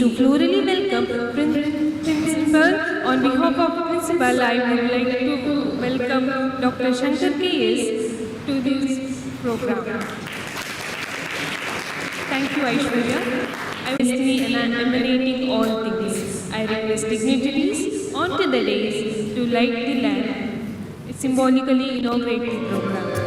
to florally welcome Principal. On behalf of Principal, I would like to welcome Dr. Shankar K.S. to this program. Thank you, Aishwarya. I was destiny and emanating all things. I request dignitaries onto the dais to light the lamp, symbolically inaugurate the program.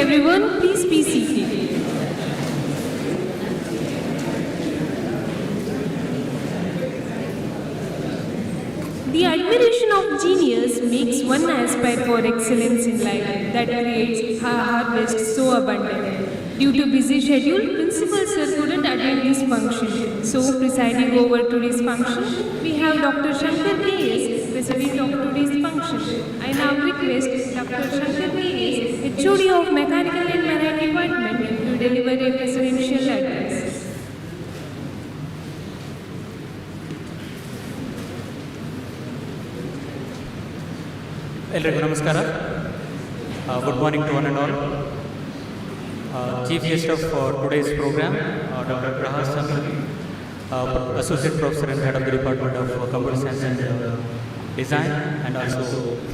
Everyone, please be seated. The admiration of genius makes one aspire for excellence in life that creates a harvest so abundant. Due to busy schedule, Principal Sir couldn't attend this function. So, presiding over today's function, we have Dr. Shankar K.S., President of today's function. I now request Dr. Shankar K.S., HOD of Mechanical and Marine Department, to deliver a presidential address. Elrigu namaskara. Good morning to one and all. Chief guest of today's program, Dr. Prahash Chandra, Associate Professor and Head of the Department of Computer Science and Design, and also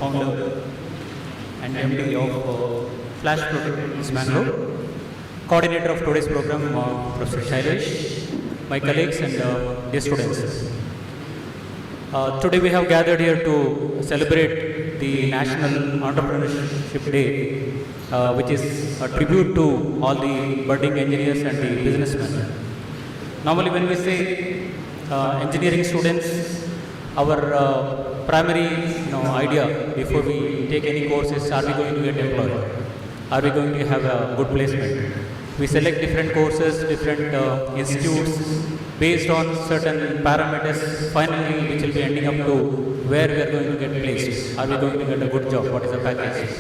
founder and MD of Flash Protect Bangalore. Coordinator of today's program, Professor Shailesh, my colleagues and dear students. Today we have gathered here to celebrate the National Entrepreneurship Day, which is a tribute to all the budding engineers and the businessmen. Normally when we say engineering students, our primary idea before we take any course is, are we going to get employed? Are we going to have a good placement? We select different courses, different institutes based on certain parameters, finally which will be ending up to where we are going to get placed. Are we going to get a good job? What is the package?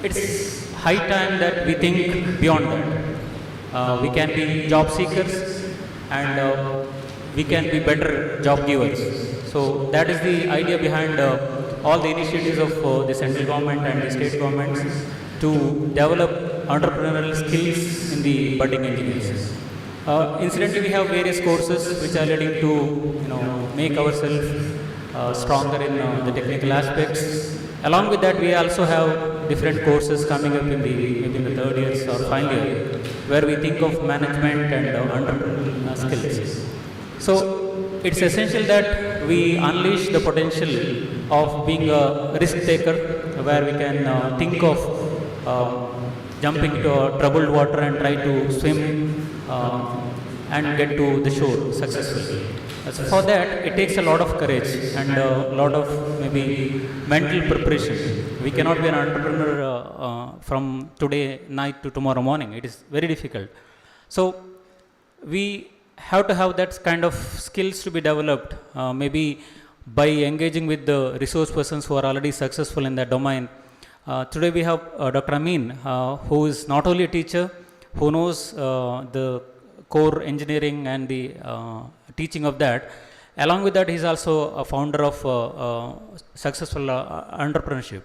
It's high time that we think beyond that. We can be job seekers and we can be better job givers. So that is the idea behind all the initiatives of the central government and the state governments to develop entrepreneurial skills in the budding engineers. Incidentally, we have various courses which are leading to make ourselves stronger in the technical aspects. Along with that, we also have different courses coming up in the third years or final year, where we think of management and entrepreneurial skills. So it's essential that we unleash the potential of being a risk taker, where we can think of jumping into a troubled water and try to swim and get to the shore successfully. So for that, it takes a lot of courage and a lot of maybe mental preparation. We cannot be an entrepreneur from today night to tomorrow morning. It is very difficult. So we have to have that kind of skills to be developed, maybe by engaging with the resource persons who are already successful in that domain. Today we have Dr. Amin, who is not only a teacher, who knows the core engineering and the teaching of that. Along with that, he is also a founder of successful entrepreneurship.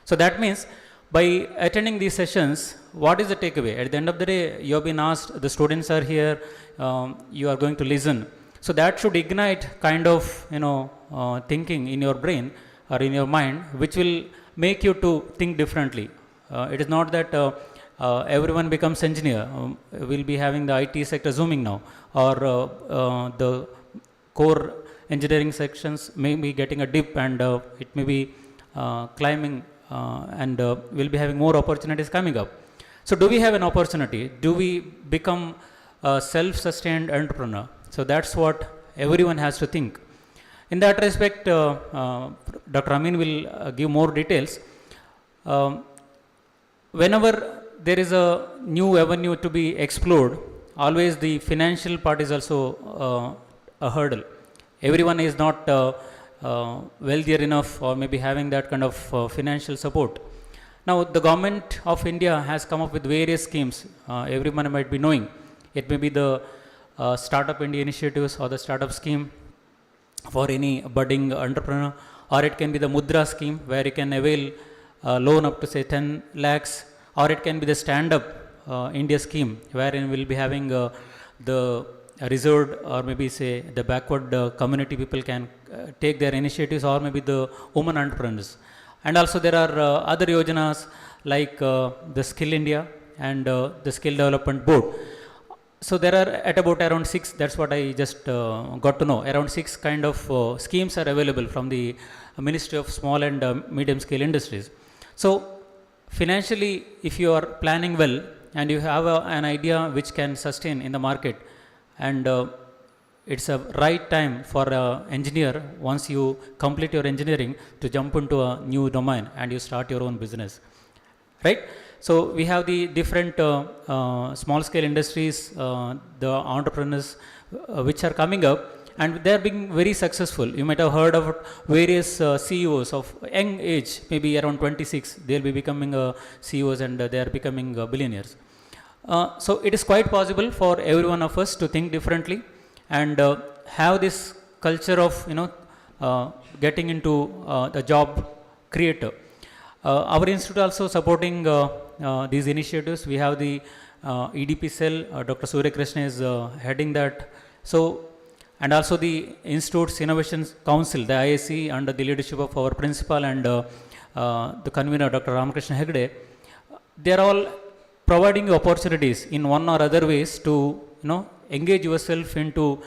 So that means by attending these sessions, what is the takeaway? At the end of the day, you have been asked, the students are here, you are going to listen. So that should ignite kind of thinking in your brain or in your mind, which will make you to think differently. It is not that everyone becomes engineer. We'll be having the IT sector zooming now, or the core engineering sections may be getting a dip, and it may be climbing, and we'll be having more opportunities coming up. So do we have an opportunity? Do we become a self-sustained entrepreneur? So that's what everyone has to think. In that respect, Dr. Amin will give more details. Whenever there is a new avenue to be explored, always the financial part is also a hurdle. Everyone is not wealthier enough, or maybe having that kind of financial support. Now, the government of India has come up with various schemes. Everyone might be knowing. It may be the Startup India initiatives or the startup scheme for any budding entrepreneur, or it can be the Mudra scheme where you can avail loan up to say 10 lakhs, or it can be the Stand Up India scheme wherein we'll be having the reserved, or maybe say the backward community people can take their initiatives, or maybe the women entrepreneurs. And also there are other yojanas like the Skill India and the Skill Development Board. So there are at about around 6, that's what I just got to know, around 6 kind of schemes are available from the Ministry of Small and Medium Scale Industries. So financially, if you are planning well and you have an idea which can sustain in the market, and it's a right time for an engineer, once you complete your engineering, to jump into a new domain and you start your own business, right? So we have the different small scale industries, the entrepreneurs which are coming up, and they are being very successful. You might have heard of various CEOs of young age, maybe around 26, they will be becoming CEOs, and they are becoming billionaires. So it is quite possible for every one of us to think differently and have this culture of getting into the job creator. Our institute also supporting these initiatives. We have the EDP cell, Dr. Surya Krishna is heading that. So, and also the Institute's Innovation Council, the IAC, under the leadership of our principal and the convener, Dr. Ramakrishna Hegde, they are all providing you opportunities in one or other ways to engage yourself into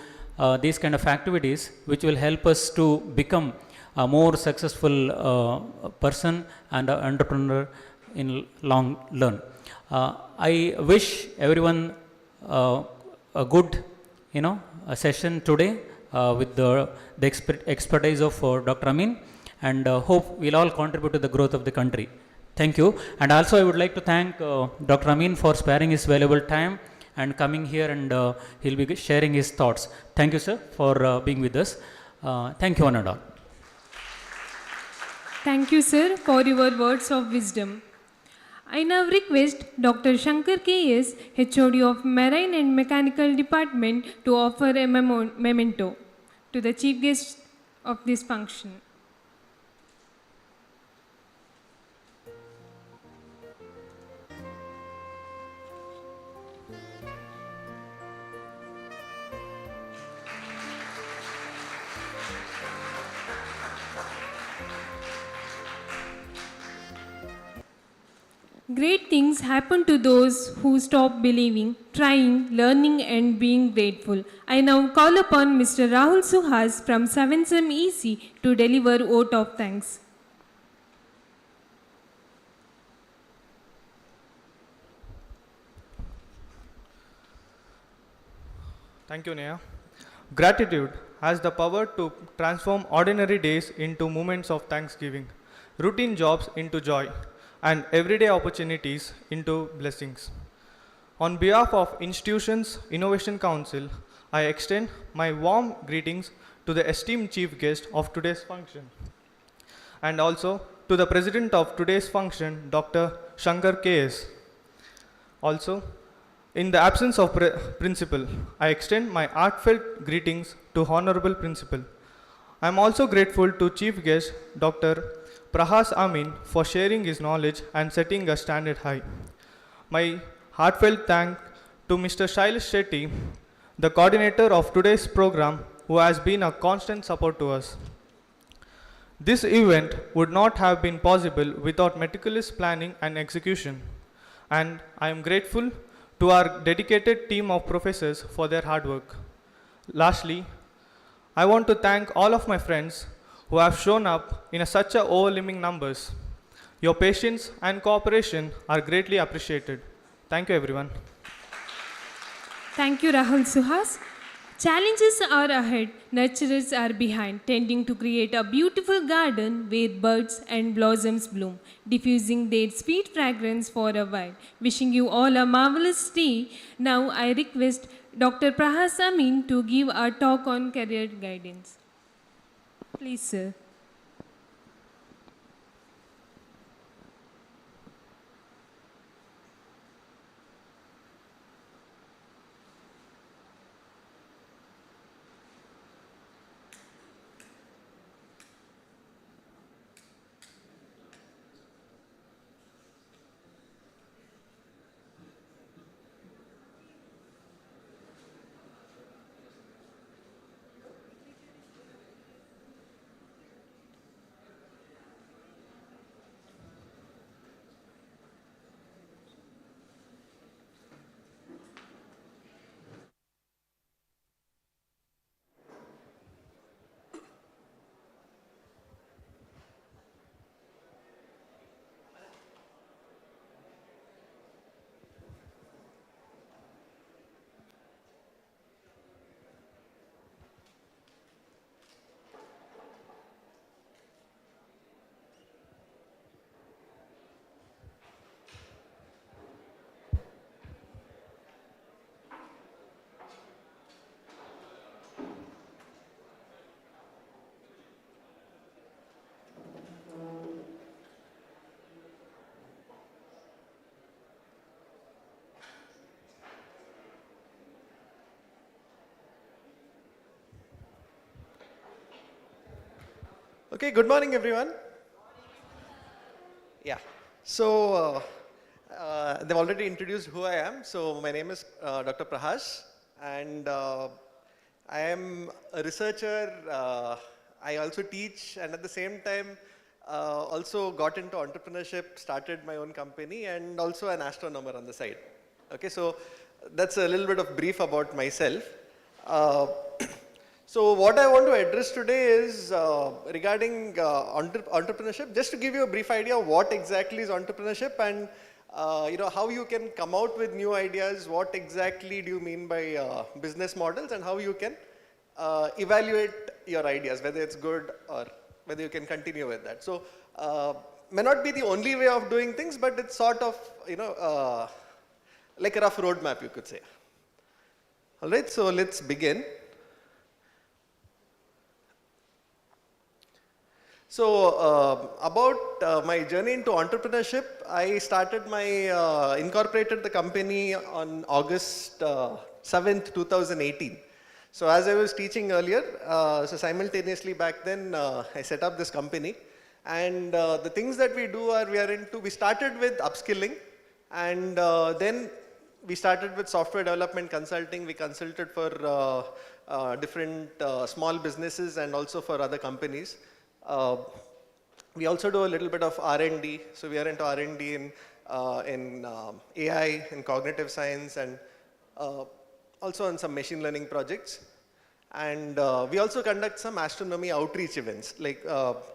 these kind of activities, which will help us to become a more successful person and entrepreneur in long run. I wish everyone a good a session today with the expertise of Dr. Amin, and hope we'll all contribute to the growth of the country. Thank you. And also I would like to thank Dr. Amin for sparing his valuable time and coming here, and he'll be sharing his thoughts. Thank you, sir, for being with us. Thank you, one and all. Thank you, sir, for your words of wisdom. I now request Dr. Shankar K.S., HOD of Marine and Mechanical Department, to offer a memento to the chief guest of this function. Great things happen to those who stop believing, trying, learning, and being grateful. I now call upon Mr. Rahul Suhas from 7th EC to deliver vote of thanks. Thank you, Neha. Gratitude has the power to transform ordinary days into moments of thanksgiving, routine jobs into joy, and everyday opportunities into blessings. On behalf of Institution's Innovation Council, I extend my warm greetings to the esteemed chief guest of today's function, and also to the president of today's function, Dr. Shankar KS. Also, in the absence of principal, I extend my heartfelt greetings to Honorable Principal. I am also grateful to Chief Guest Dr. Prahas Amin for sharing his knowledge and setting a standard high. My heartfelt thank to Mr. Shailesh Shetty, the coordinator of today's program, who has been a constant support to us. This event would not have been possible without meticulous planning and execution, and I am grateful to our dedicated team of professors for their hard work. Lastly, I want to thank all of my friends who have shown up in such overwhelming numbers. Your patience and cooperation are greatly appreciated. Thank you, everyone. Thank you, Rahul Suhas. Challenges are ahead, nurturers are behind, tending to create a beautiful garden where birds and blossoms bloom, diffusing their sweet fragrance for a while. Wishing you all a marvelous day. Now I request Dr. Prahas Amin to give a talk on career guidance. Please, sir. Okay, good morning, everyone. Yeah, so they've already introduced who I am. So my name is Dr. Prahas, and I am a researcher. I also teach, and at the same time, also got into entrepreneurship, started my own company, and also an astronomer on the side. Okay, so that's a little bit of brief about myself. So what I want to address today is regarding entrepreneurship. Just to give you a brief idea of what exactly is entrepreneurship and how you can come out with new ideas. What exactly do you mean by business models, and how you can evaluate your ideas, whether it's good or whether you can continue with that. So may not be the only way of doing things, but it's sort of like a rough roadmap, you could say. All right, so let's begin. So about my journey into entrepreneurship, I started incorporated the company on August 7th, 2018. So as I was teaching earlier, so simultaneously back then, I set up this company. And the things that we do are, we started with upskilling, and then we started with software development consulting. We consulted for different small businesses and also for other companies. We also do a little bit of R&D, so we are into R&D in AI, in cognitive science, and also on some machine learning projects. And we also conduct some astronomy outreach events, like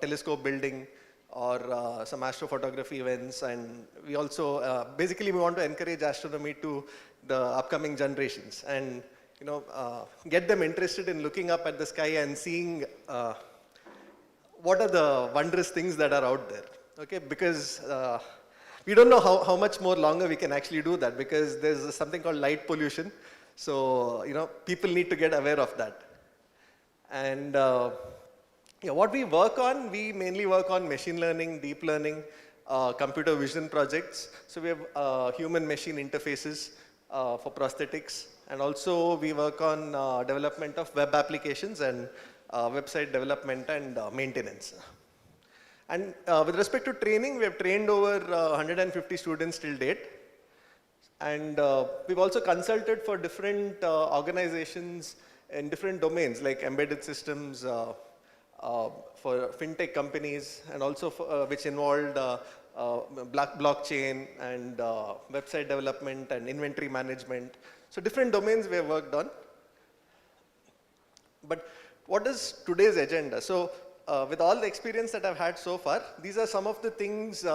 telescope building or some astrophotography events. And we also, basically we want to encourage astronomy to the upcoming generations and get them interested in looking up at the sky and seeing what are the wondrous things that are out there, okay? Because we don't know how much more longer we can actually do that, because there's something called light pollution. So, people need to get aware of that. And yeah, what we work on, we mainly work on machine learning, deep learning, computer vision projects. So we have human-machine interfaces for prosthetics, and also we work on development of web applications and website development and maintenance. And with respect to training, we have trained over 150 students till date. And we've also consulted for different organizations in different domains like embedded systems, for fintech companies, and also for, which involved blockchain and website development and inventory management. So different domains we have worked on. But what is today's agenda? So with all the experience that I've had so far, these are some of the things,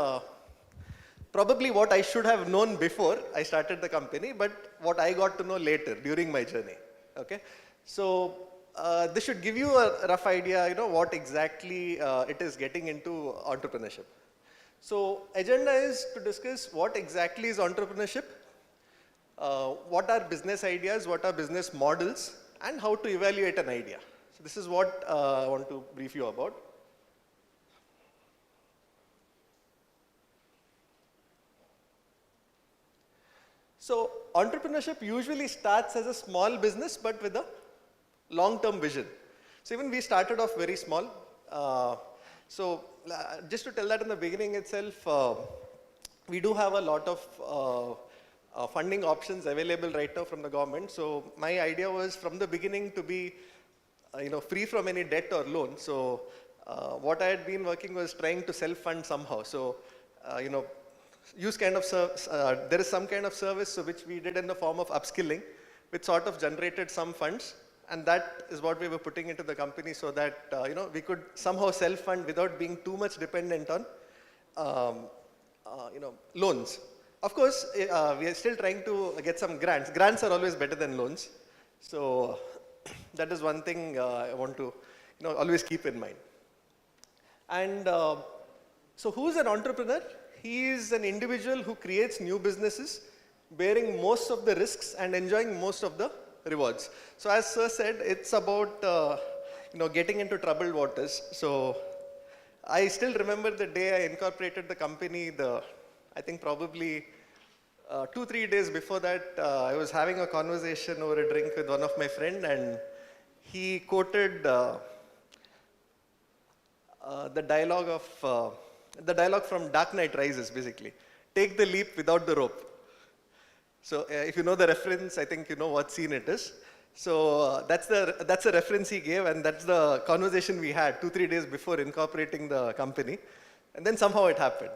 probably what I should have known before I started the company, but what I got to know later during my journey. Okay, so this should give you a rough idea, what exactly it is getting into entrepreneurship. So agenda is to discuss what exactly is entrepreneurship, what are business ideas, what are business models, and how to evaluate an idea. So this is what I want to brief you about. So entrepreneurship usually starts as a small business, but with a long-term vision. So even we started off very small. Just to tell that in the beginning itself, we do have a lot of funding options available right now from the government. So my idea was from the beginning to be free from any debt or loan. So what I had been working was trying to self-fund somehow. So use kind of there is some kind of service which we did in the form of upskilling, which sort of generated some funds, and that is what we were putting into the company so that we could somehow self-fund without being too much dependent on loans. Of course, we are still trying to get some grants. Grants are always better than loans, so that is one thing I want to always keep in mind. And so who is an entrepreneur? He is an individual who creates new businesses, bearing most of the risks and enjoying most of the rewards. So as Sir said, it's about getting into troubled waters. So I still remember the day I incorporated the company. I think probably 2-3 days before that, I was having a conversation over a drink with one of my friends, and he quoted the dialogue from Dark Knight Rises, basically. Take the leap without the rope. So if you know the reference, I think you know what scene it is. So that's the reference he gave, and that's the conversation we had 2-3 days before incorporating the company. And then somehow it happened.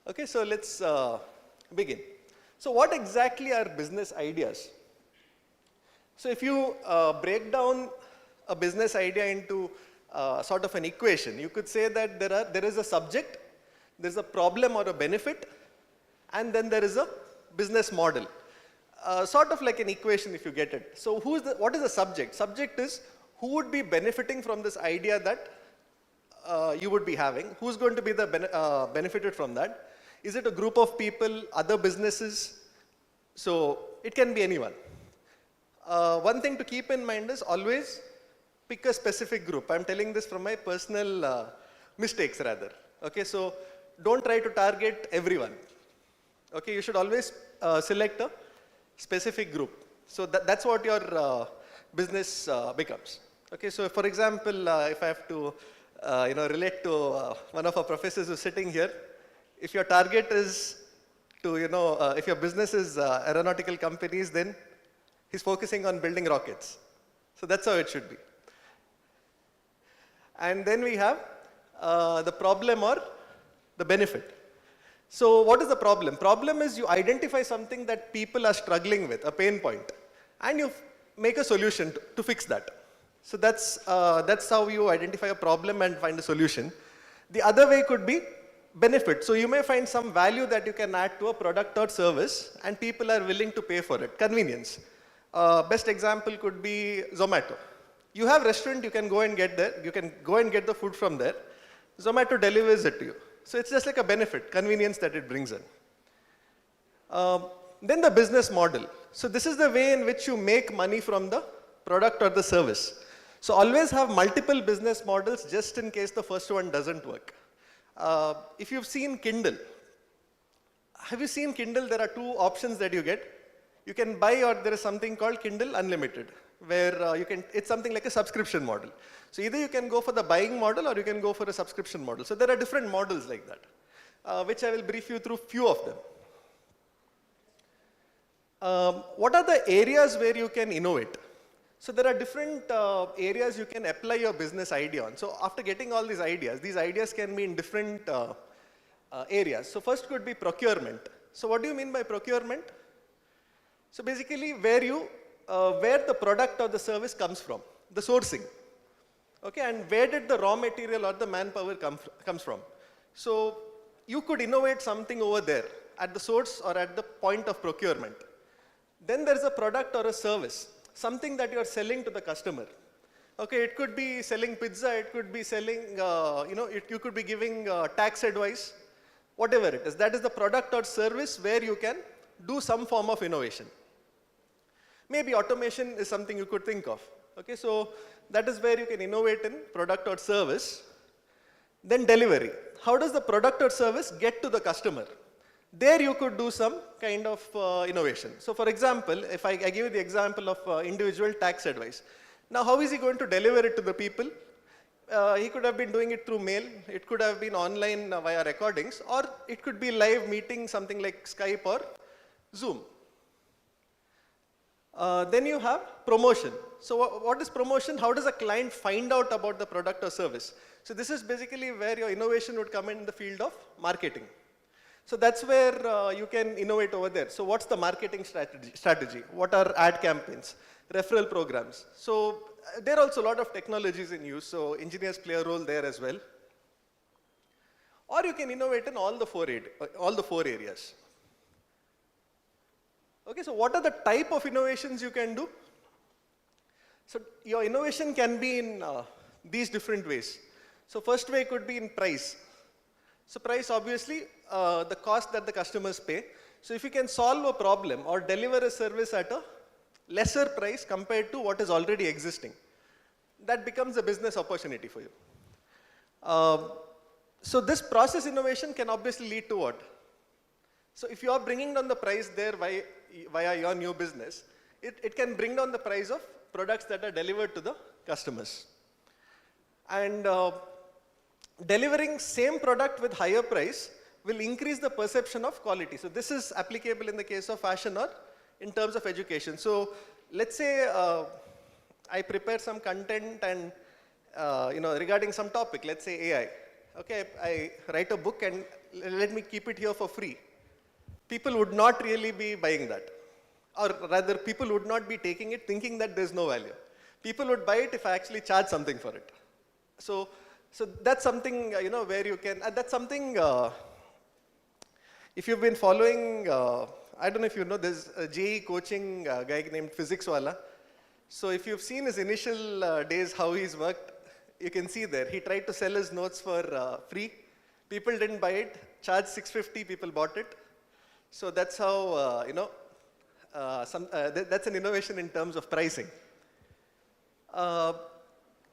Okay, so let's begin. So what exactly are business ideas? So if you break down a business idea into sort of an equation, you could say that there is a subject, there is a problem or a benefit, and then there is a business model. Sort of like an equation if you get it. So what is the subject? Subject is who would be benefiting from this idea that you would be having? Who's going to be the benefited from that? Is it a group of people, other businesses? So it can be anyone. One thing to keep in mind is always pick a specific group. I'm telling this from my personal mistakes rather. Okay, so don't try to target everyone. Okay, you should always select a specific group. So that's what your business becomes. Okay, so for example, if I have to relate to one of our professors who's sitting here, if your target is to, if your business is aeronautical companies, then he's focusing on building rockets. So that's how it should be. And then we have the problem or the benefit. So what is the problem? Problem is you identify something that people are struggling with, a pain point, and you make a solution to fix that. So that's how you identify a problem and find a solution. The other way could be benefit. So you may find some value that you can add to a product or service, and people are willing to pay for it. Convenience. Best example could be Zomato. You have restaurant, you can go and get there. You can go and get the food from there. Zomato delivers it to you. So it's just like a benefit, convenience that it brings in. Then the business model. So this is the way in which you make money from the product or the service. So always have multiple business models just in case the first one doesn't work. If you've seen Kindle, have you seen Kindle? There are two options that you get. You can buy, or there is something called Kindle Unlimited, where it's something like a subscription model. So either you can go for the buying model or you can go for a subscription model. So there are different models like that, which I will brief you through few of them. What are the areas where you can innovate? So there are different areas you can apply your business idea on. So after getting all these ideas can be in different areas. So first could be procurement. So what do you mean by procurement? So basically where the product or the service comes from, the sourcing. Okay, and where did the raw material or the manpower comes from? So you could innovate something over there at the source or at the point of procurement. Then there's a product or a service, something that you're selling to the customer. Okay, it could be selling pizza, it could be selling, you could be giving tax advice, whatever it is. That is the product or service where you can do some form of innovation. Maybe automation is something you could think of. Okay, so that is where you can innovate in product or service. Then delivery. How does the product or service get to the customer? There you could do some kind of innovation. So for example, if I give you the example of individual tax advice. Now how is he going to deliver it to the people? He could have been doing it through mail, it could have been online via recordings, or it could be live meeting, something like Skype or Zoom. Then you have promotion. So what is promotion? How does a client find out about the product or service? So this is basically where your innovation would come in the field of marketing. So that's where you can innovate over there. So what's the marketing strategy? What are ad campaigns? Referral programs. So there are also a lot of technologies in use, so engineers play a role there as well. Or you can innovate in all the four areas. Okay, so what are the type of innovations you can do? So your innovation can be in these different ways. So first way could be in price. So price, obviously, the cost that the customers pay. So if you can solve a problem or deliver a service at a lesser price compared to what is already existing, that becomes a business opportunity for you. So this process innovation can obviously lead to what? So if you are bringing down the price there via your new business, it can bring down the price of products that are delivered to the customers. And delivering same product with higher price will increase the perception of quality. So this is applicable in the case of fashion or in terms of education. So let's say I prepare some content and regarding some topic, let's say AI. Okay, I write a book and let me keep it here for free. People would not really be buying that. Or rather, people would not be taking it thinking that there's no value. People would buy it if I actually charge something for it. So that's something, where you can, that's something, if you've been following, I don't know if you know, there's a JEE coaching guy named Physics Wala. So if you've seen his initial days, how he's worked, you can see there. He tried to sell his notes for free. People didn't buy it, charged $650, people bought it. So that's how, that's an innovation in terms of pricing.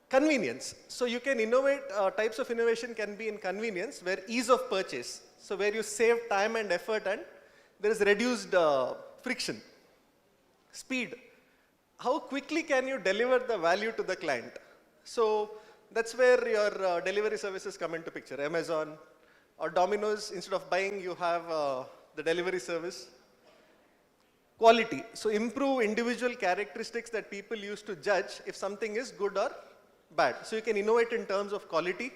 Convenience. So you can innovate, types of innovation can be in convenience, where ease of purchase. So where you save time and effort and there is reduced friction. Speed. How quickly can you deliver the value to the client? So that's where your delivery services come into picture. Amazon or Domino's, instead of buying, you have the delivery service. Quality. So improve individual characteristics that people use to judge if something is good or bad. So you can innovate in terms of quality.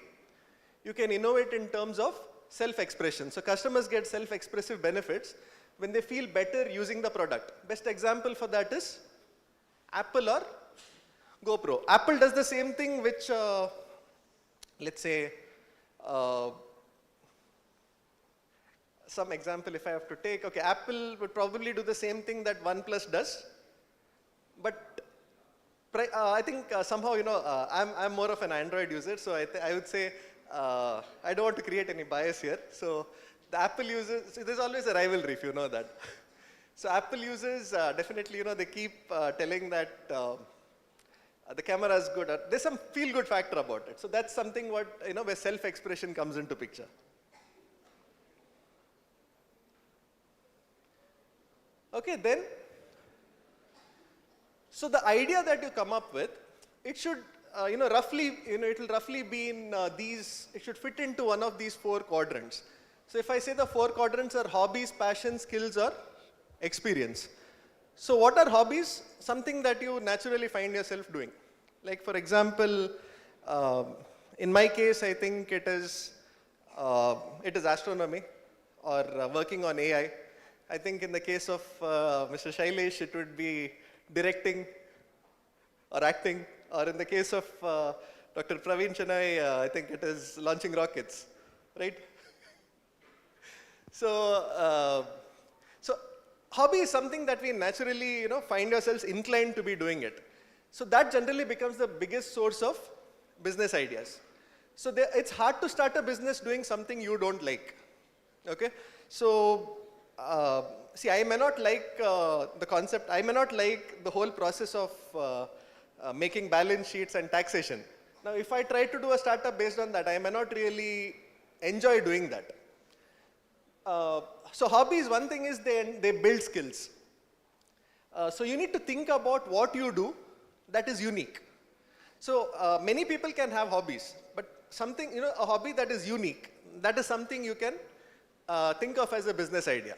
You can innovate in terms of self-expression. So customers get self-expressive benefits when they feel better using the product. Best example for that is Apple or GoPro. Apple does the same thing which, let's say, some example if I have to take. Okay, Apple would probably do the same thing that OnePlus does. But I think somehow, I'm more of an Android user, so I would say, I don't want to create any bias here. So the Apple users, so there's always a rivalry if you know that. So Apple users, definitely, they keep telling that The camera is good. There's some feel-good factor about it. So that's something what, where self-expression comes into picture. Okay, then, so the idea that you come up with, it should, roughly, it will roughly be in it should fit into one of these 4 quadrants. So if I say the 4 quadrants are hobbies, passion, skills, or experience. So what are hobbies? Something that you naturally find yourself doing. Like for example, in my case, I think it is astronomy or working on AI. I think in the case of Mr. Shailesh, it would be directing or acting. Or in the case of Dr. Praveen Chennai, I think it is launching rockets, right? So hobby is something that we naturally, find ourselves inclined to be doing it. So that generally becomes the biggest source of business ideas. So it's hard to start a business doing something you don't like. Okay? So see, I may not like the concept. I may not like the whole process of making balance sheets and taxation. Now, if I try to do a startup based on that, I may not really enjoy doing that. So hobbies, one thing is they build skills. So you need to think about what you do that is unique. So many people can have hobbies, but something, a hobby that is unique, that is something you can think of as a business idea.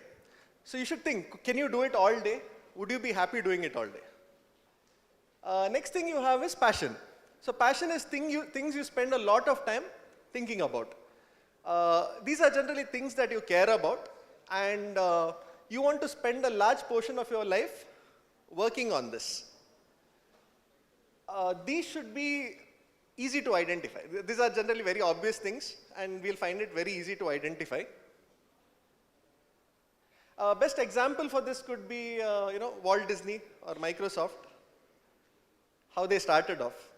So you should think, can you do it all day? Would you be happy doing it all day? Next thing you have is passion. So passion is things you spend a lot of time thinking about. These are generally things that you care about, and you want to spend a large portion of your life working on this. These should be easy to identify. These are generally very obvious things, and we'll find it very easy to identify. Best example for this could be, Walt Disney or Microsoft, how they started off.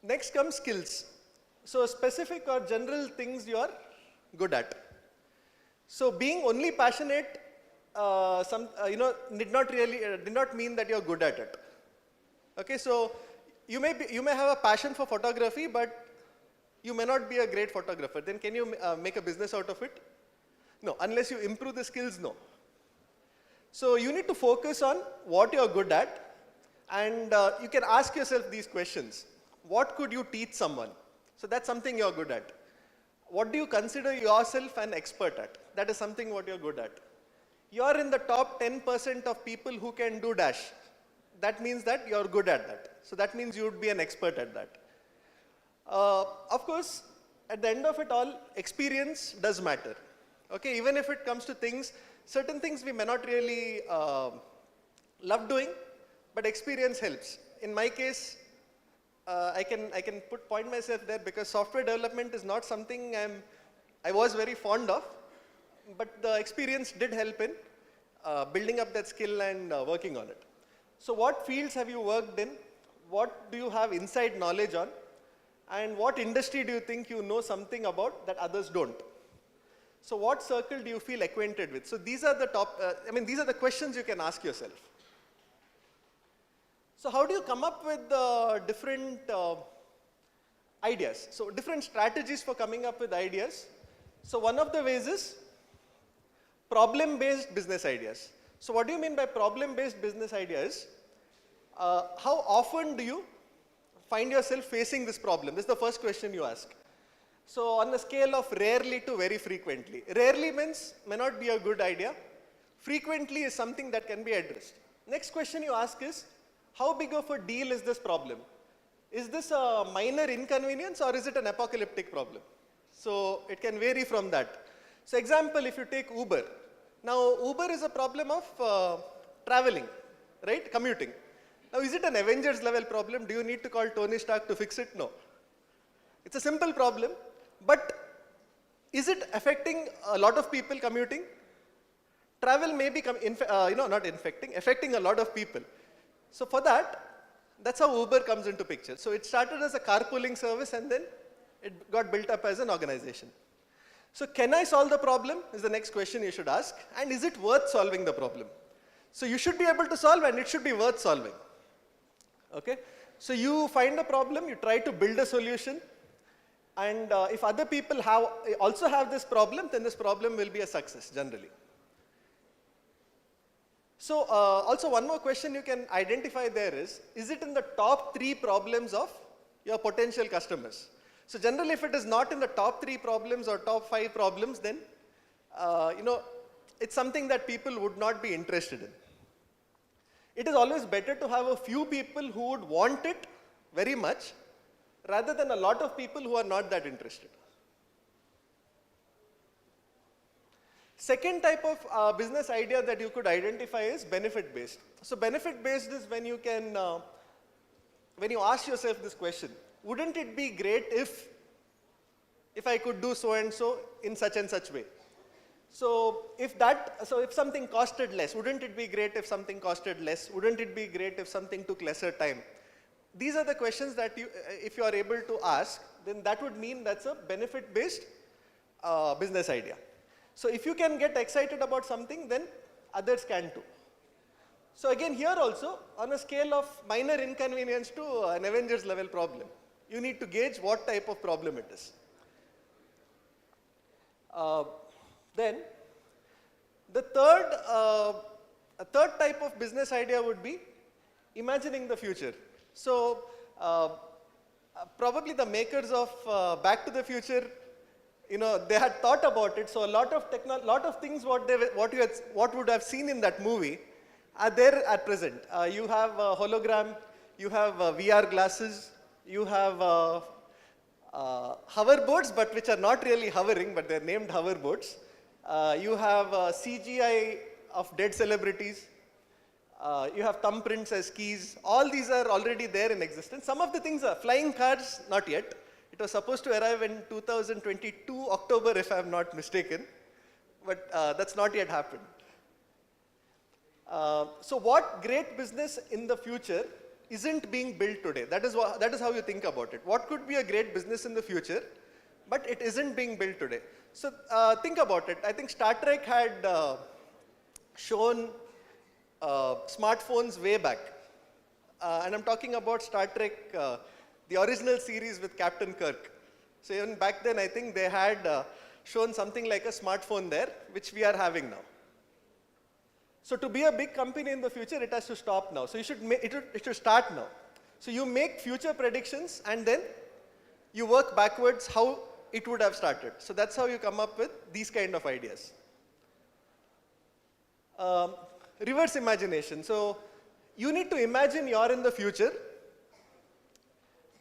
Next comes skills. So specific or general things you are good at. So being only passionate, did not mean that you're good at it. Okay, so you may have a passion for photography, but you may not be a great photographer. Then can you make a business out of it? No, unless you improve the skills, no. So you need to focus on what you're good at, and you can ask yourself these questions. What could you teach someone? So that's something you're good at. What do you consider yourself an expert at? That is something what you're good at. You're in the top 10% of people who can do dash. That means that you're good at that. So that means you would be an expert at that. Of course, at the end of it all, experience does matter. Okay, even if it comes to things, certain things we may not really love doing, but experience helps. In my case, I can point myself there because software development is not something I was very fond of, but the experience did help in building up that skill and working on it. So what fields have you worked in? What do you have inside knowledge on? And what industry do you think you know something about that others don't? So what circle do you feel acquainted with? So these are the these are the questions you can ask yourself. So how do you come up with different ideas? So different strategies for coming up with ideas. So one of the ways is problem-based business ideas. So what do you mean by problem-based business ideas? How often do you find yourself facing this problem? This is the first question you ask. So on a scale of rarely to very frequently. Rarely means may not be a good idea. Frequently is something that can be addressed. Next question you ask is, how big of a deal is this problem? Is this a minor inconvenience or is it an apocalyptic problem? So it can vary from that. So example, if you take Uber. Now Uber is a problem of traveling, right? Commuting. Now is it an Avengers level problem? Do you need to call Tony Stark to fix it? No. It's a simple problem, but is it affecting a lot of people commuting? Travel may be affecting a lot of people. So for that, that's how Uber comes into picture. So it started as a carpooling service and then it got built up as an organization. So can I solve the problem is the next question you should ask, and is it worth solving the problem? So you should be able to solve and it should be worth solving. Okay? So you find a problem, you try to build a solution, and if other people also have this problem, then this problem will be a success generally. So also one more question you can identify there is it in the top 3 problems of your potential customers? So generally if it is not in the top 3 problems or top 5 problems, then it's something that people would not be interested in. It is always better to have a few people who would want it very much rather than a lot of people who are not that interested. Second type of business idea that you could identify is benefit based. So benefit based is when you can, when you ask yourself this question, wouldn't it be great if I could do so and so in such and such way? So if something costed less, wouldn't it be great if something costed less? Wouldn't it be great if something took lesser time? These are the questions that if you are able to ask, then that would mean that's a benefit based business idea. So if you can get excited about something, then others can too. So again, here also, on a scale of minor inconvenience to an Avengers level problem, you need to gauge what type of problem it is. Then, the third type of business idea would be imagining the future. So, probably the makers of Back to the Future, they had thought about it. So, a lot of things what would have seen in that movie are there at present. You have a hologram, you have VR glasses, you have hoverboards, but which are not really hovering, but they're named hoverboards. You have CGI of dead celebrities. You have thumbprints as keys. All these are already there in existence. Some of the things are flying cars, not yet. It was supposed to arrive in 2022 October, if I'm not mistaken, but that's not yet happened. So what great business in the future isn't being built today? That is how you think about it. What could be a great business in the future, but it isn't being built today? So think about it. I think Star Trek had shown smartphones way back. And I'm talking about Star Trek, the original series with Captain Kirk. So even back then, I think they had shown something like a smartphone there, which we are having now. So to be a big company in the future, it has to stop now. So it should start now. So you make future predictions and then you work backwards how it would have started. So that's how you come up with these kind of ideas. Reverse imagination. So you need to imagine you're in the future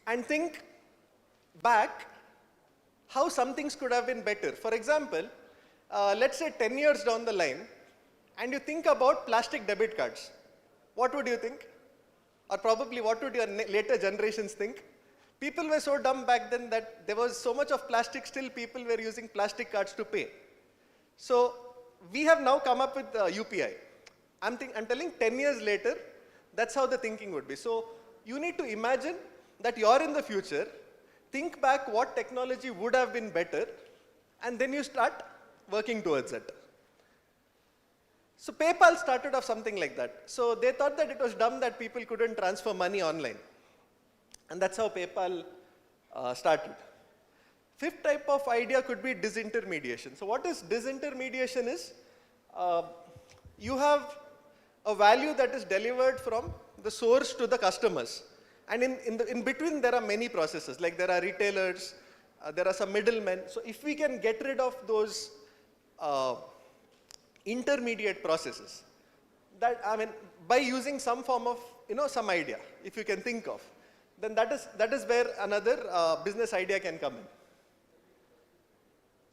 and think back how some things could have been better. For example, let's say 10 years down the line, and you think about plastic debit cards. What would you think? Or probably what would your later generations think? People were so dumb back then that there was so much of plastic, still people were using plastic cards to pay. So we have now come up with UPI. I'm telling 10 years later, that's how the thinking would be. So you need to imagine that you're in the future, think back what technology would have been better, and then you start working towards it. So PayPal started off something like that. So they thought that it was dumb that people couldn't transfer money online. And that's how PayPal started. Fifth type of idea could be disintermediation. So what is disintermediation is, you have a value that is delivered from the source to the customers. And in between there are many processes, like there are retailers, there are some middlemen. So if we can get rid of those intermediate processes, by using some form of, some idea, if you can think of, then that is where another business idea can come in.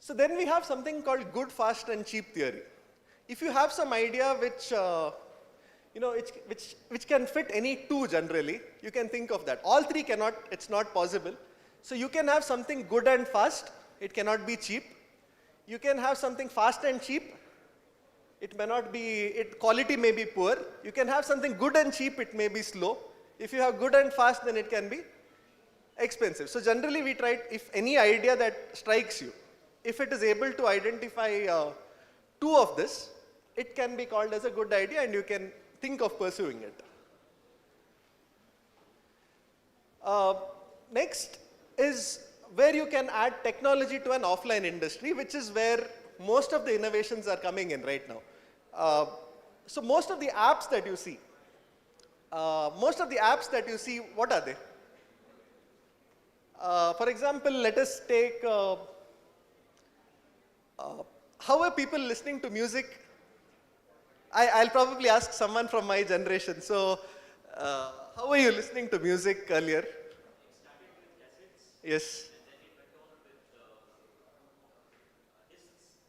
So then we have something called good, fast, and cheap theory. If you have some idea which can fit any two generally, you can think of that. All three cannot, it's not possible. So you can have something good and fast, it cannot be cheap. You can have something fast and cheap, quality may be poor. You can have something good and cheap, it may be slow. If you have good and fast, then it can be expensive. So generally we try, if any idea that strikes you, if it is able to identify two of this, it can be called as a good idea and you can think of pursuing it. Uh, Next is where you can add technology to an offline industry, which is where most of the innovations are coming in right now. So most of the apps that you see, what are they? For example, let us take, how are people listening to music? I'll probably ask someone from my generation. So, how were you listening to music earlier? Yes.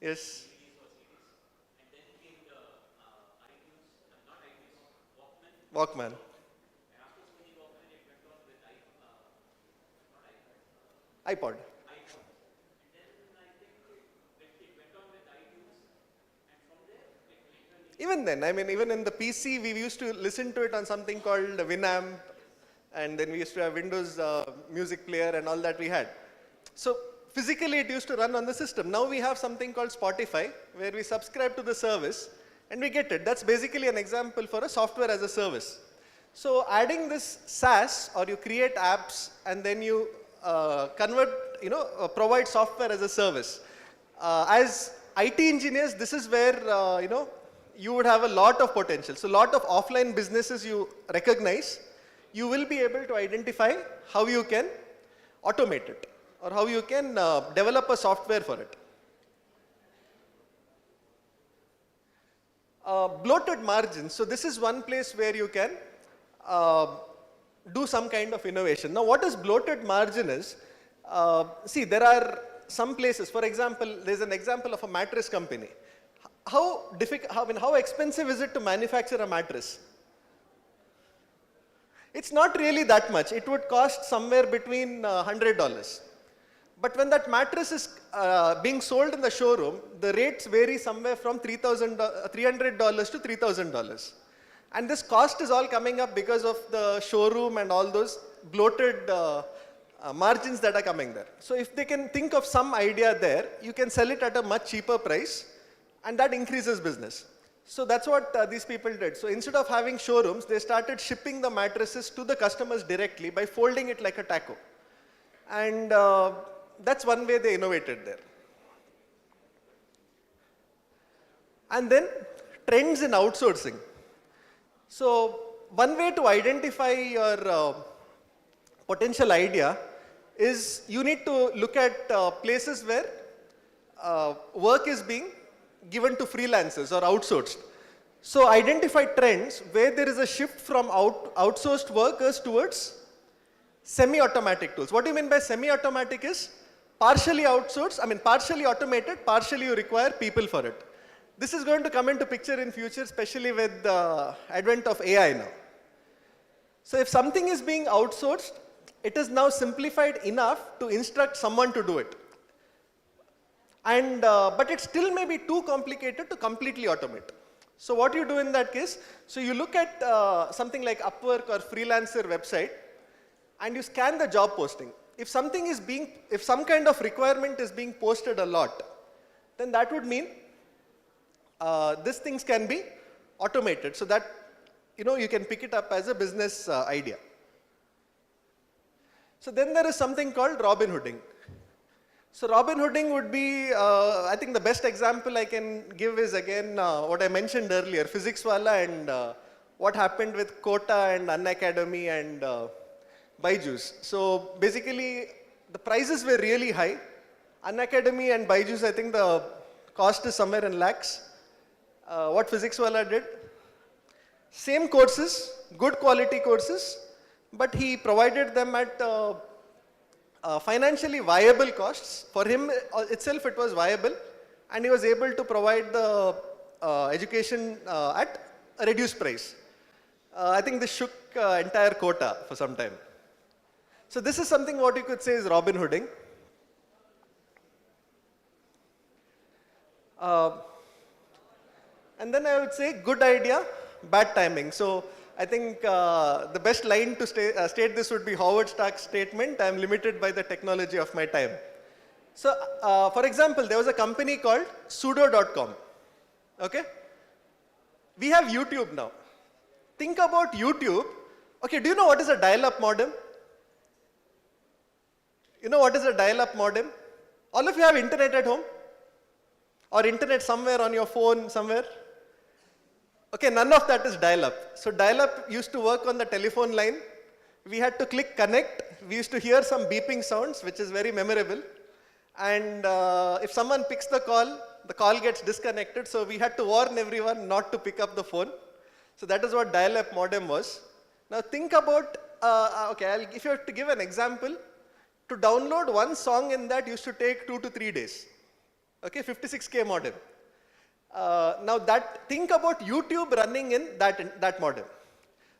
Yes. Walkman. iPod. Even then, I mean, even in the PC, we used to listen to it on something called Winamp, and then we used to have Windows music player and all that we had. So physically, it used to run on the system. Now we have something called Spotify, where we subscribe to the service, and we get it. That's basically an example for a software as a service. So adding this SaaS, or you create apps, and then you provide software as a service. As IT engineers, this is where, you would have a lot of potential. So a lot of offline businesses you recognize, you will be able to identify how you can automate it, or how you can develop a software for it. Bloated margins. So this is one place where you can do some kind of innovation. Now, what is bloated margin is, see, there are some places, for example, there's an example of a mattress company. How expensive is it to manufacture a mattress? It's not really that much. It would cost somewhere between $100. But when that mattress is being sold in the showroom, the rates vary somewhere from $300 to $3,000. And this cost is all coming up because of the showroom and all those bloated margins that are coming there. So if they can think of some idea there, you can sell it at a much cheaper price, and that increases business. So that's what these people did. So instead of having showrooms, they started shipping the mattresses to the customers directly by folding it like a taco. And that's one way they innovated there. And then trends in outsourcing. So one way to identify your potential idea is you need to look at places where work is being given to freelancers or outsourced. So identify trends where there is a shift from outsourced workers towards semi-automatic tools. What do you mean by semi-automatic is partially outsourced, partially automated, partially you require people for it. This is going to come into picture in future, especially with the advent of AI now. So if something is being outsourced, it is now simplified enough to instruct someone to do it. And, but it still may be too complicated to completely automate. So what you do in that case, so you look at something like Upwork or freelancer website, and you scan the job posting. If some kind of requirement is being posted a lot, then that would mean these things can be automated, so that you can pick it up as a business idea. So then there is something called Robin Hooding. So Robin Hooding would be, I think the best example I can give is again what I mentioned earlier, Physics Wala, and what happened with Quota and Unacademy and Byju's. So basically the prices were really high. Unacademy and Byju's, I think the cost is somewhere in lakhs. What Physics Wala did, same courses, good quality courses, but he provided them at financially viable costs. For him itself it was viable, and he was able to provide the education at a reduced price. I think this shook entire Quota for some time. So this is something what you could say is Robin Hooding. And then I would say good idea, bad timing. So I think the best line to state this would be Howard Stark's statement, "I am limited by the technology of my time." So for example, there was a company called sudo.com. Okay? We have YouTube now. Think about YouTube. Okay, do you know what is a dial-up modem? You know what is a dial-up modem? All of you have internet at home? Or internet somewhere on your phone, somewhere? Okay, none of that is dial-up. So dial-up used to work on the telephone line. We had to click connect. We used to hear some beeping sounds, which is very memorable. And if someone picks the call gets disconnected. So we had to warn everyone not to pick up the phone. So that is what dial-up modem was. Now think about, if you have to give an example, to download one song in that used to take 2 to 3 days. Okay, 56K modem. Now think about YouTube running in that modem.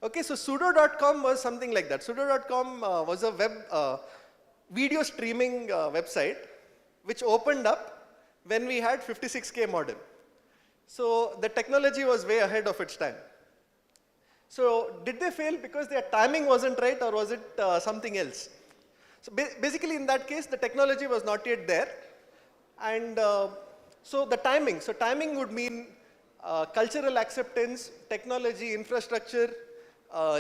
Okay, so sudo.com was something like that. Sudo.com was a video streaming website which opened up when we had 56K modem. So the technology was way ahead of its time. So did they fail because their timing wasn't right, or was it something else? So basically in that case, the technology was not yet there. And so timing would mean cultural acceptance, technology, infrastructure,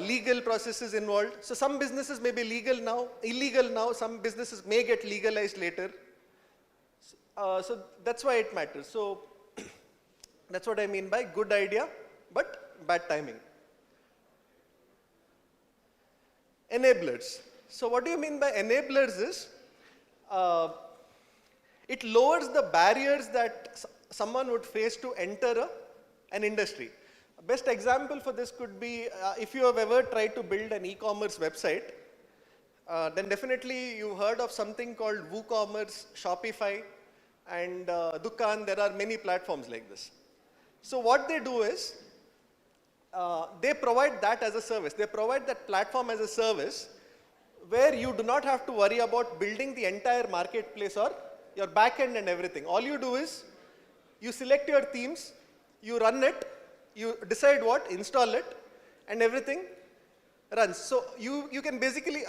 legal processes involved. So some businesses may be illegal now, some businesses may get legalized later. So that's why it matters. So that's what I mean by good idea, but bad timing. Enablers. So what do you mean by enablers is, it lowers the barriers that someone would face to enter an industry. A best example for this could be, if you have ever tried to build an e-commerce website, then definitely you've heard of something called WooCommerce, Shopify, and Dukaan. There are many platforms like this. So what they do is, they provide that as a service. They provide that platform as a service where you do not have to worry about building the entire marketplace or your backend and everything. All you do is, you select your themes, you run it, you decide what, install it, and everything runs. So you can basically,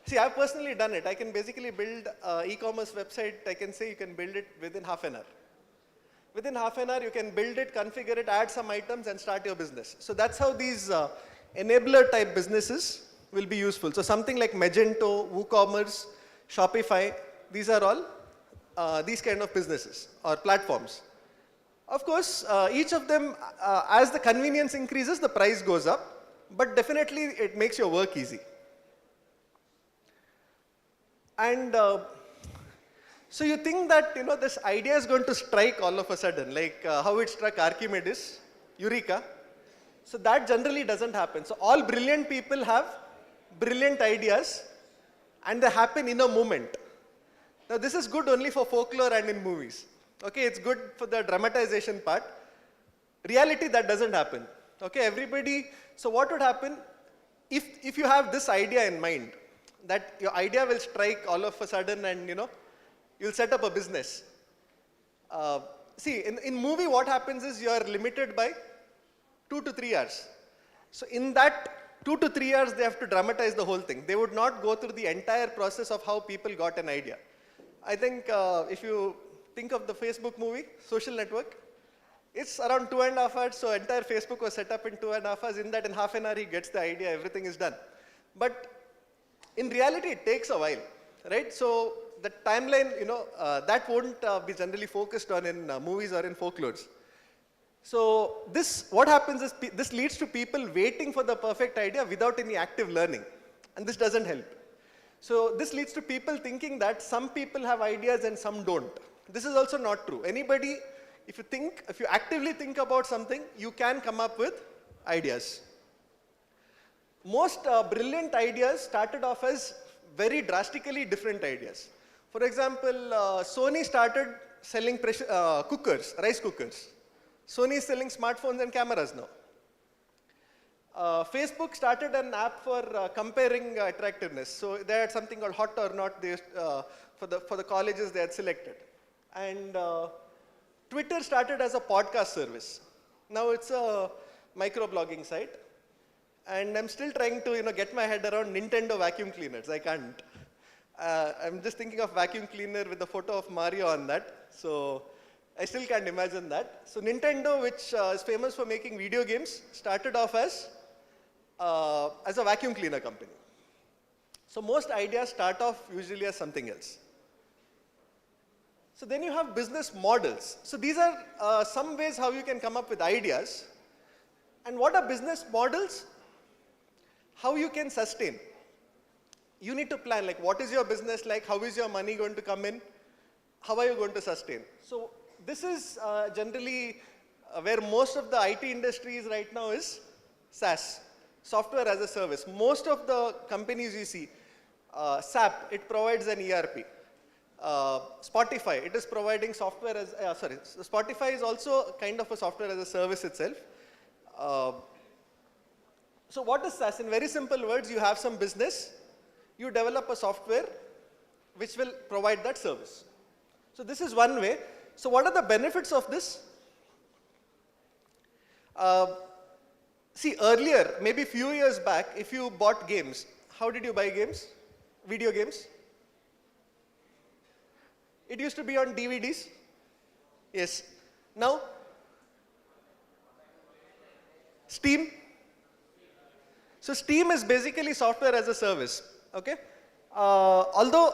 see, I've personally done it. I can basically build an e-commerce website. I can say you can build it within half an hour. Within half an hour, you can build it, configure it, add some items, and start your business. So that's how these enabler type businesses will be useful. So something like Magento, WooCommerce, Shopify, these are all these kind of businesses or platforms. Of course, each of them, as the convenience increases, the price goes up, but definitely it makes your work easy. And so you think that this idea is going to strike all of a sudden, like how it struck Archimedes, Eureka. So that generally doesn't happen. So all brilliant people have brilliant ideas, and they happen in a moment. Now this is good only for folklore and in movies. Okay, it's good for the dramatization part. Reality, that doesn't happen. Okay, everybody, so what would happen if you have this idea in mind, that your idea will strike all of a sudden and you'll set up a business. See, in movie what happens is you are limited by 2 to 3 hours. So in that 2 to 3 hours, they have to dramatize the whole thing. They would not go through the entire process of how people got an idea. I think if you think of the Facebook movie, Social Network, it's around 2.5 hours, so entire Facebook was set up in 2.5 hours. In that, in half an hour, he gets the idea, everything is done. But in reality, it takes a while, right? So the timeline, that won't be generally focused on in movies or in folklores. So what happens is, this leads to people waiting for the perfect idea without any active learning. And this doesn't help. So this leads to people thinking that some people have ideas and some don't. This is also not true. Anybody, if you actively think about something, you can come up with ideas. Most brilliant ideas started off as very drastically different ideas. For example, Sony started selling rice cookers. Sony is selling smartphones and cameras now. Facebook started an app for comparing attractiveness. So they had something called Hot or Not for the colleges they had selected. And Twitter started as a podcast service. Now it's a microblogging site. And I'm still trying to get my head around Nintendo vacuum cleaners. I can't. I'm just thinking of vacuum cleaner with a photo of Mario on that. So I still can't imagine that. So Nintendo, which is famous for making video games, started off as a vacuum cleaner company. So most ideas start off usually as something else. So then you have business models. So these are some ways how you can come up with ideas. And what are business models? How you can sustain. You need to plan, like what is your business like, how is your money going to come in, how are you going to sustain. So this is generally where most of the IT industries right now is SaaS, software as a service. Most of the companies you see, SAP, it provides an ERP. Spotify, it is providing software as, Spotify is also kind of a software as a service itself. So what is SaaS? In very simple words, you have some business, you develop a software which will provide that service. So this is one way. So what are the benefits of this? See, earlier, maybe few years back, if you bought games, how did you buy games? Video games? It used to be on DVDs. Yes. Now, Steam. So Steam is basically software as a service. Okay. Although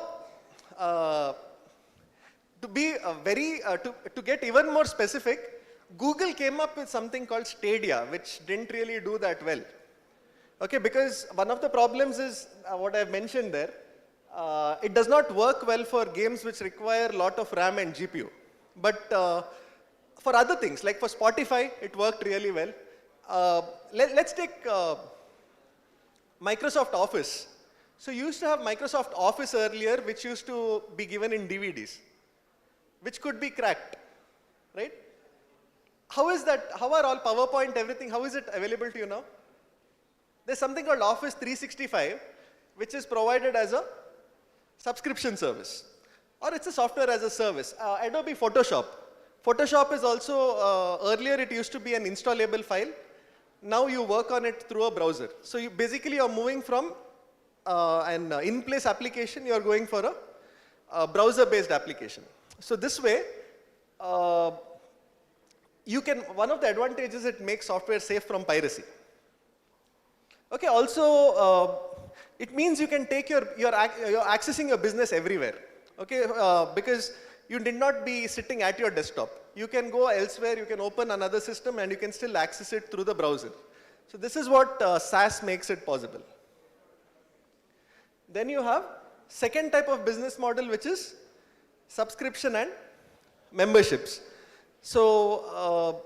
to be to get even more specific, Google came up with something called Stadia, which didn't really do that well. Okay, because one of the problems is what I've mentioned there. It does not work well for games which require a lot of RAM and GPU. But for other things, like for Spotify, it worked really well. Let's take Microsoft Office. So you used to have Microsoft Office earlier, which used to be given in DVDs, which could be cracked, right? How is that? How are all PowerPoint, everything, how is it available to you now? There's something called Office 365, which is provided as a subscription service, or it's a software as a service. Adobe Photoshop. Photoshop is also, earlier it used to be an installable file. Now you work on it through a browser. So you basically are moving from an in-place application, you are going for a browser-based application. So this way, you can, one of the advantages, it makes software safe from piracy. Okay, also, it means you can take you're accessing your business everywhere. Okay, because you did not be sitting at your desktop. You can go elsewhere, you can open another system and you can still access it through the browser. So this is what SaaS makes it possible. Then you have second type of business model, which is subscription and memberships. So,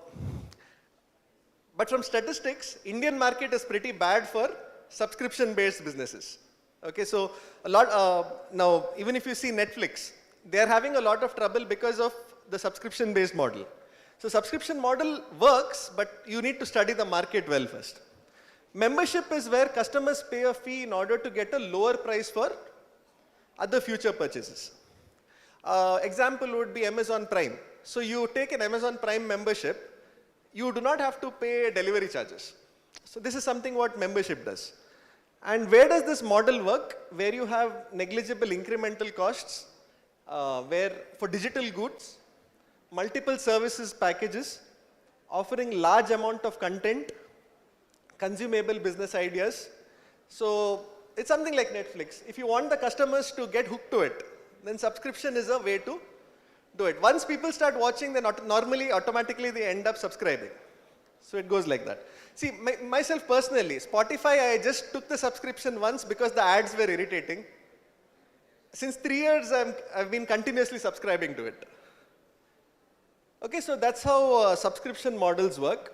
but from statistics, Indian market is pretty bad for subscription-based businesses. Okay, so a lot, now even if you see Netflix, they are having a lot of trouble because of the subscription-based model. So subscription model works, but you need to study the market well first. Membership is where customers pay a fee in order to get a lower price for other future purchases. Example would be Amazon Prime. So you take an Amazon Prime membership, you do not have to pay delivery charges. So this is something what membership does. And where does this model work? Where you have negligible incremental costs, where for digital goods, multiple services packages, offering large amount of content, consumable business ideas. So it's something like Netflix. If you want the customers to get hooked to it, then subscription is a way to do it. Once people start watching, then normally, automatically they end up subscribing. So it goes like that. See, myself personally, Spotify, I just took the subscription once because the ads were irritating. Since 3 years, I've been continuously subscribing to it. Okay, so that's how subscription models work.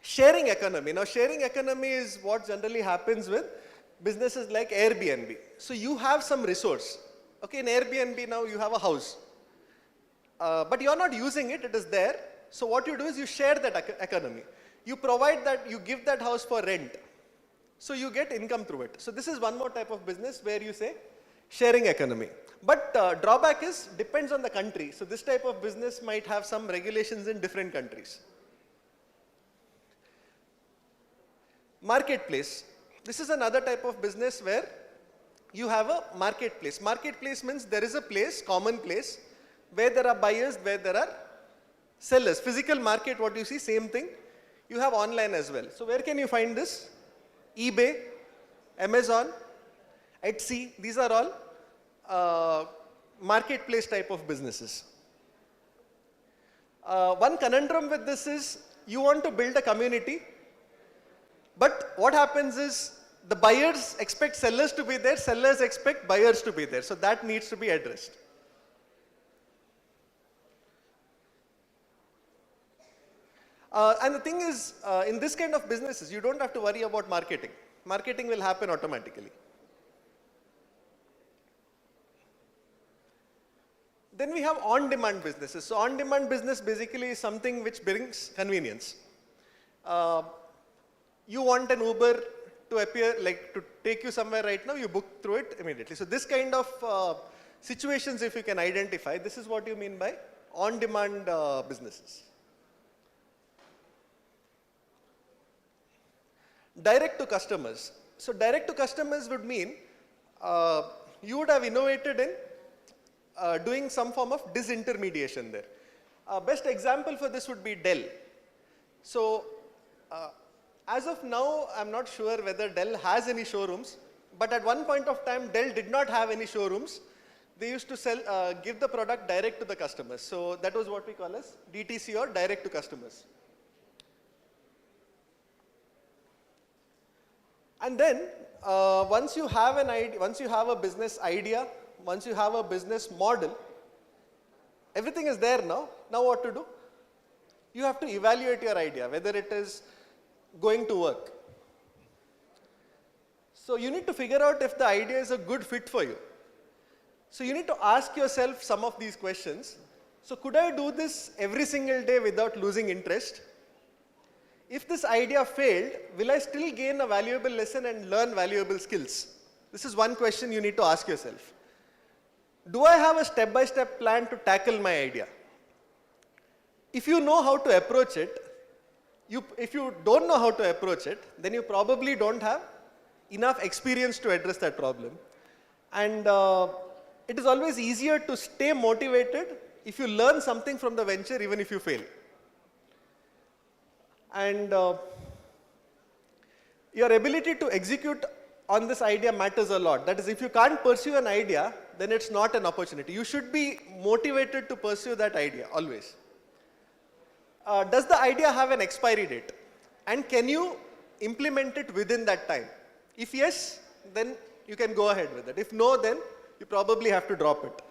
Sharing economy. Now, sharing economy is what generally happens with businesses like Airbnb. So you have some resource. Okay, in Airbnb now you have a house. But you're not using it, it is there. So what you do is you share that economy. You provide that, you give that house for rent. So you get income through it. So this is one more type of business where you say sharing economy. But drawback is, depends on the country. So this type of business might have some regulations in different countries. Marketplace. This is another type of business where you have a marketplace. Marketplace means there is a place, common place, where there are buyers, where there are sellers. Physical market, what you see, same thing. You have online as well. So where can you find this? eBay, Amazon, Etsy, these are all marketplace type of businesses. One conundrum with this is you want to build a community, but what happens is the buyers expect sellers to be there, sellers expect buyers to be there. So that needs to be addressed. And the thing is, in this kind of businesses, you don't have to worry about marketing. Marketing will happen automatically. Then we have on-demand businesses. So on-demand business basically is something which brings convenience. You want an Uber to appear, like to take you somewhere right now, you book through it immediately. So this kind of situations, if you can identify, this is what you mean by on-demand businesses. Direct to customers. So direct to customers would mean you would have innovated in doing some form of disintermediation there. Best example for this would be Dell. So as of now, I'm not sure whether Dell has any showrooms, but at one point of time, Dell did not have any showrooms. They used to sell, give the product direct to the customers. So that was what we call as DTC, or direct to customers. And then once you have an idea, once you have a business idea, once you have a business model, everything is there now. Now what to do? You have to evaluate your idea, whether it is going to work. So you need to figure out if the idea is a good fit for you. So you need to ask yourself some of these questions. So could I do this every single day without losing interest? If this idea failed, will I still gain a valuable lesson and learn valuable skills? This is one question you need to ask yourself. Do I have a step-by-step plan to tackle my idea? If you know how to approach it, if you don't know how to approach it, then you probably don't have enough experience to address that problem. And it is always easier to stay motivated if you learn something from the venture, even if you fail. And your ability to execute on this idea matters a lot. That is, if you can't pursue an idea, then it's not an opportunity. You should be motivated to pursue that idea, always. Does the idea have an expiry date? And can you implement it within that time? If yes, then you can go ahead with it. If no, then you probably have to drop it.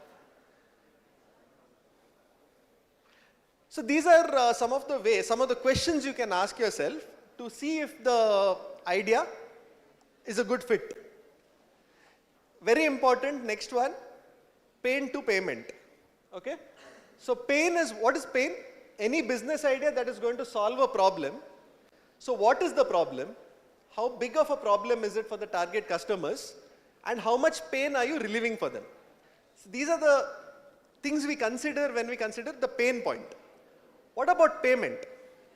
So these are some of the ways, some of the questions you can ask yourself to see if the idea is a good fit. Very important, next one, pain to payment. Okay? So pain is, what is pain? Any business idea that is going to solve a problem. So what is the problem? How big of a problem is it for the target customers? And how much pain are you relieving for them? So these are the things we consider when we consider the pain point. What about payment?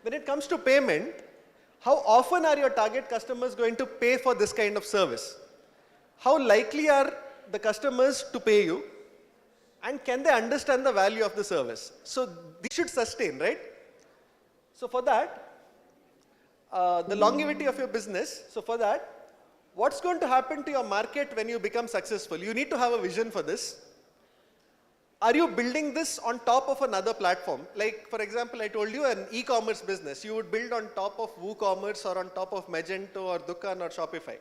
When it comes to payment, how often are your target customers going to pay for this kind of service? How likely are the customers to pay you? And can they understand the value of the service? So these should sustain, right? So for that, the longevity of your business, so for that, what's going to happen to your market when you become successful? You need to have a vision for this. Are you building this on top of another platform? Like, for example, I told you an e-commerce business, you would build on top of WooCommerce or on top of Magento or Dukaan or Shopify.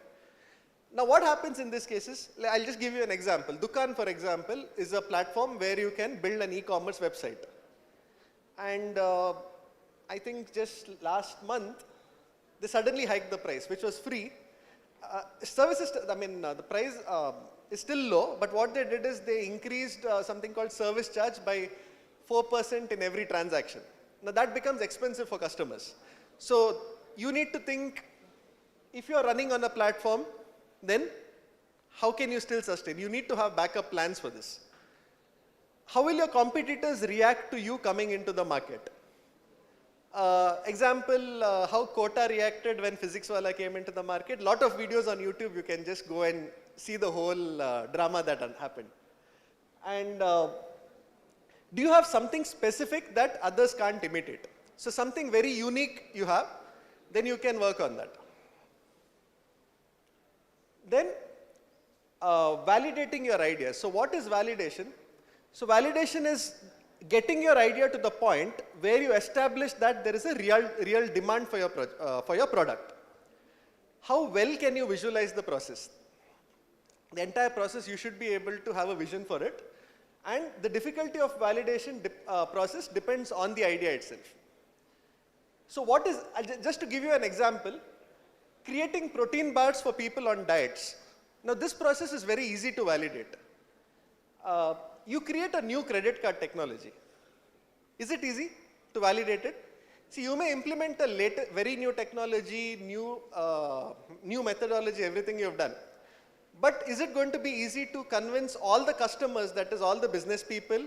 Now, what happens in these cases? I'll just give you an example. Dukaan, for example, is a platform where you can build an e-commerce website. And I think just last month, they suddenly hiked the price, which was free. Services, the price is still low, but what they did is they increased something called service charge by 4% in every transaction. Now that becomes expensive for customers. So you need to think, if you are running on a platform, then how can you still sustain? You need to have backup plans for this. How will your competitors react to you coming into the market? Example, how Kota reacted when PhysicsWallah came into the market. Lot of videos on YouTube, you can just go and see the whole drama that happened. And do you have something specific that others can't imitate? So something very unique you have, then you can work on that. Then validating your ideas. So what is validation? So validation is getting your idea to the point where you establish that there is a real demand for your product. How well can you visualize the process? The entire process, you should be able to have a vision for it. And the difficulty of validation process depends on the idea itself. So what is, just to give you an example, creating protein bars for people on diets. Now this process is very easy to validate. You create a new credit card technology. Is it easy to validate it? See, you may implement a very new technology, new methodology, everything you have done. But is it going to be easy to convince all the customers, that is all the business people,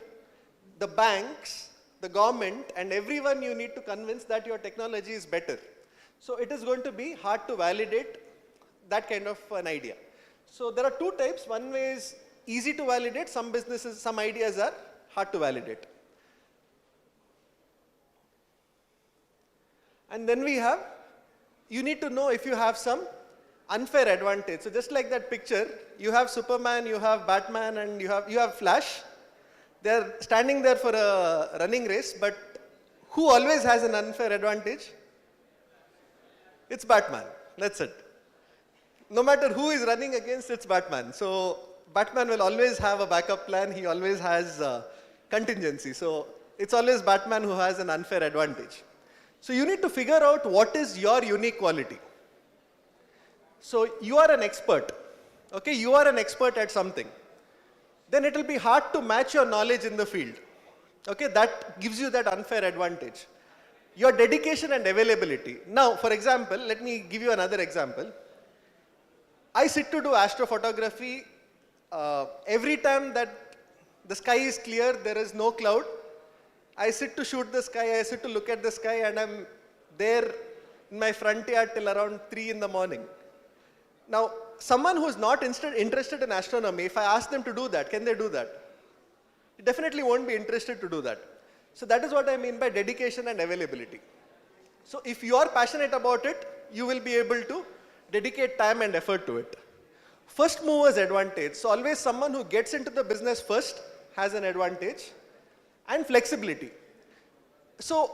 the banks, the government, and everyone you need to convince that your technology is better? So it is going to be hard to validate that kind of an idea. So there are two types. One way is easy to validate. Some businesses, some ideas are hard to validate. And then we have, you need to know if you have some unfair advantage. So just like that picture, you have Superman, you have Batman, and you have Flash. They're standing there for a running race, but who always has an unfair advantage? It's Batman. That's it. No matter who is running against, it's Batman. So Batman will always have a backup plan. He always has contingency. So it's always Batman who has an unfair advantage. So you need to figure out what is your unique quality. So you are an expert. Okay, you are an expert at something. Then it will be hard to match your knowledge in the field. Okay, that gives you that unfair advantage. Your dedication and availability. Now, for example, let me give you another example. I sit to do astrophotography. Every time that the sky is clear, there is no cloud, I sit to shoot the sky, I sit to look at the sky, and I'm there in my front yard till around 3 in the morning. Now, someone who's not interested in astronomy, if I ask them to do that, can they do that? They definitely won't be interested to do that. So that is what I mean by dedication and availability. So if you are passionate about it, you will be able to dedicate time and effort to it. First mover's advantage. So always someone who gets into the business first has an advantage. And flexibility. So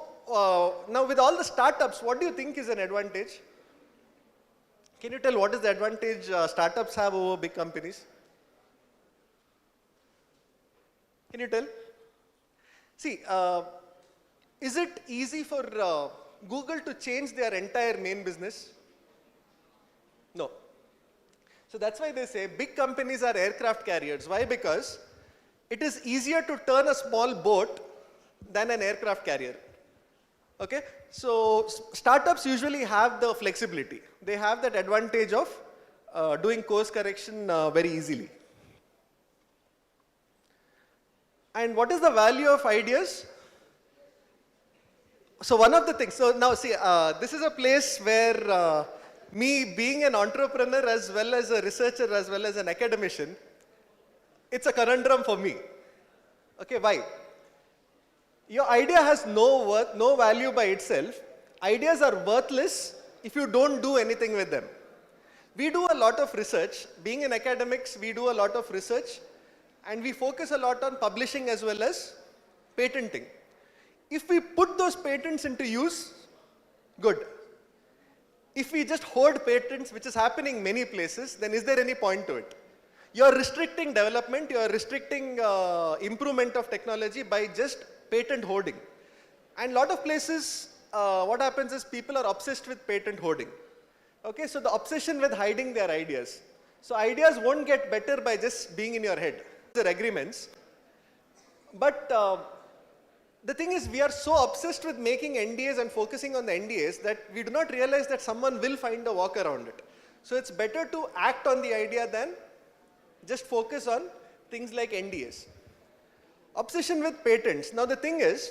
now with all the startups, what do you think is an advantage? Can you tell what is the advantage startups have over big companies? Can you tell? See, is it easy for Google to change their entire main business? No. So that's why they say big companies are aircraft carriers. Why? Because it is easier to turn a small boat than an aircraft carrier. Okay? So startups usually have the flexibility. They have that advantage of doing course correction very easily. And what is the value of ideas? So one of the things, so now see, this is a place where me being an entrepreneur as well as a researcher as well as an academician, it's a conundrum for me. Okay, why? Your idea has no value by itself. Ideas are worthless if you don't do anything with them. We do a lot of research. Being in academics, we do a lot of research, and we focus a lot on publishing as well as patenting. If we put those patents into use, good. If we just hoard patents, which is happening many places, then is there any point to it? You are restricting development, you are restricting improvement of technology by just patent hoarding. And a lot of places, what happens is people are obsessed with patent hoarding. Okay, so the obsession with hiding their ideas. So ideas won't get better by just being in your head. There are agreements. But the thing is, we are so obsessed with making NDAs and focusing on the NDAs that we do not realize that someone will find a walk around it. So it's better to act on the idea than just focus on things like NDAs. Obsession with patents. Now the thing is,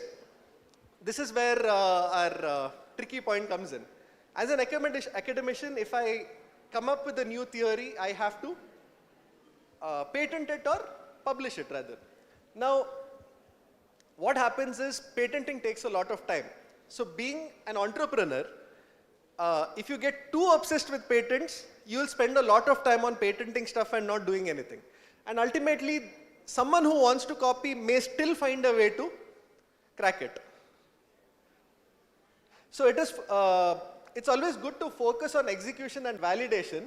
this is where our tricky point comes in. As an academician, if I come up with a new theory, I have to patent it or publish it rather. Now, what happens is patenting takes a lot of time. So being an entrepreneur, if you get too obsessed with patents, you'll spend a lot of time on patenting stuff and not doing anything. And ultimately, someone who wants to copy may still find a way to crack it. So it's always good to focus on execution and validation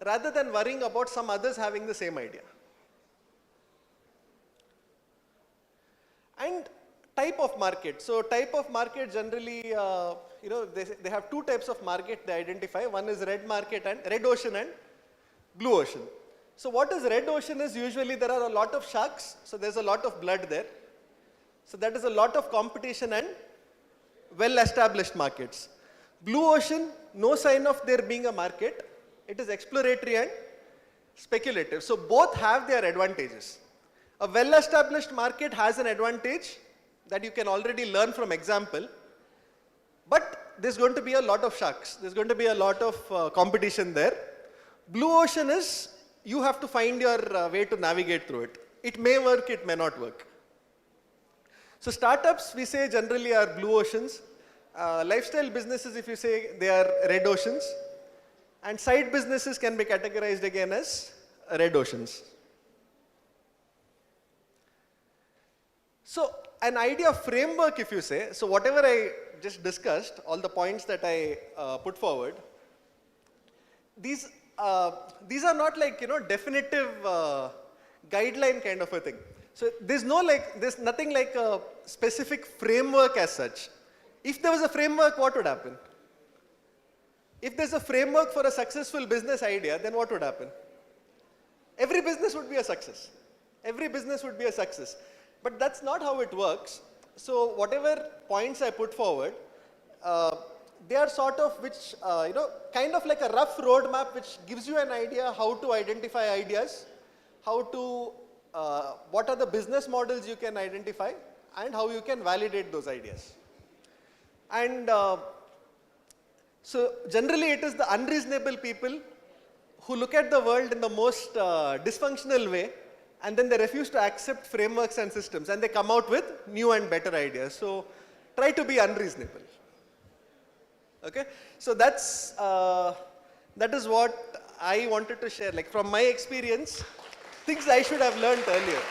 rather than worrying about some others having the same idea. And type of market. So type of market generally, they have two types of market they identify. One is red ocean and blue ocean. So what is red ocean is usually there are a lot of sharks, so there's a lot of blood there. So that is a lot of competition and well-established markets. Blue ocean, no sign of there being a market. It is exploratory and speculative. So both have their advantages. A well-established market has an advantage that you can already learn from example, but there's going to be a lot of sharks. There's going to be a lot of competition there. Blue ocean is, you have to find your way to navigate through it. It may work, it may not work. So startups, we say generally are blue oceans. Lifestyle businesses, if you say, they are red oceans. And side businesses can be categorized again as red oceans. So an idea framework, if you say, so whatever I just discussed, all the points that I put forward, these are not like, definitive guideline kind of a thing. So there's nothing like a specific framework as such. If there was a framework, what would happen? If there's a framework for a successful business idea, then what would happen? Every business would be a success. Every business would be a success. But that's not how it works. So whatever points I put forward, they are sort of which, kind of like a rough roadmap which gives you an idea how to identify ideas, what are the business models you can identify, and how you can validate those ideas. And so generally it is the unreasonable people who look at the world in the most dysfunctional way, and then they refuse to accept frameworks and systems, and they come out with new and better ideas. So try to be unreasonable. Okay? So that is what I wanted to share. Like from my experience, things I should have learned earlier.